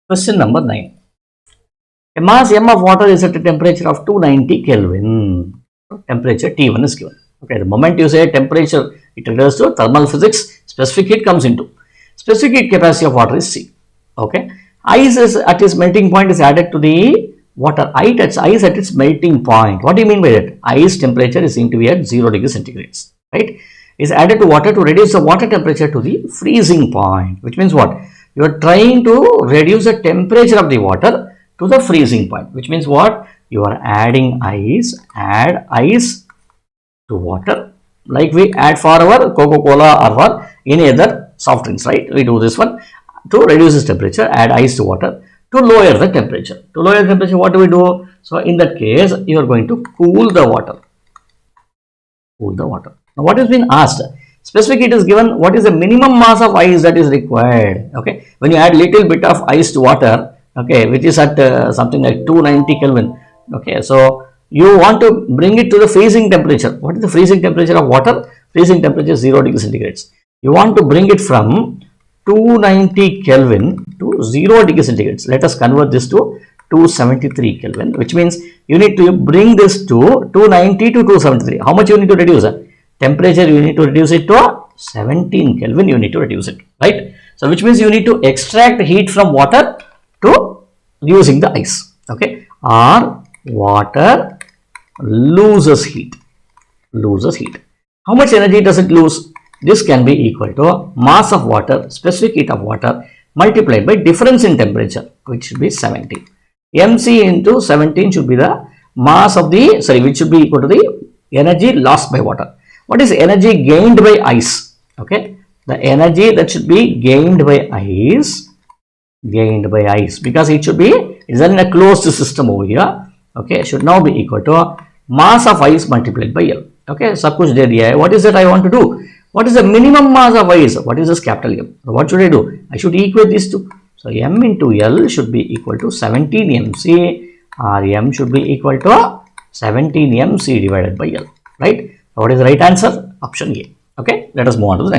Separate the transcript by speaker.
Speaker 1: Question number 9. A mass m of water is at a temperature of 290 Kelvin. Temperature T1 is given. Okay, the moment you say temperature, it refers to thermal physics. Specific heat comes into. Specific heat capacity of water is C. Okay, ice is at its melting point is added to the water. Ice at its melting point. What do you mean by that? Ice temperature is seen to be at 0 degrees centigrade. Right? Is added to water to reduce the water temperature to the freezing point. Which means what? You are trying to reduce the temperature of the water to the freezing point, which means what? You are adding ice, add ice to water, like we add for our Coca-Cola or for any other soft drinks, right? We do this one to reduce this temperature, add ice to water to lower the temperature. To lower the temperature, what do we do? So in that case, you are going to cool the water. Cool the water. Now what has been asked? Specific heat is given. What is the minimum mass of ice that is required? Okay, when you add little bit of ice to water, okay, which is at something like 290 Kelvin. Okay, so you want to bring it to the freezing temperature. What is the freezing temperature of water? Freezing temperature is 0 degrees centigrade. You want to bring it from 290 Kelvin to 0 degrees centigrade. Let us convert this to 273 Kelvin, which means you need to bring this to 290 to 273. How much you need to reduce? Temperature you need to reduce it to 17 Kelvin. You need to reduce it, right? So which means you need to extract heat from water to using the ice. Okay, or water loses heat. How much energy does it lose? This can be equal to mass of water, specific heat of water multiplied by difference in temperature, which should be 17. MC into 17 should be the mass of the, which should be equal to the energy lost by water. What is energy gained by ice? Okay, the energy that should be gained by ice, because it should be, is in a closed system over here. Okay, should now be equal to mass of ice multiplied by L. Okay, सब कुछ दे दिया है. What is that I want to do? What is the minimum mass of ice? What is this capital M? So what should I do? I should equate these two. So M into L should be equal to 17 MC, or M should be equal to 17 MC divided by L. Right? So what is the right answer? Option A. Okay, let us move on to the next.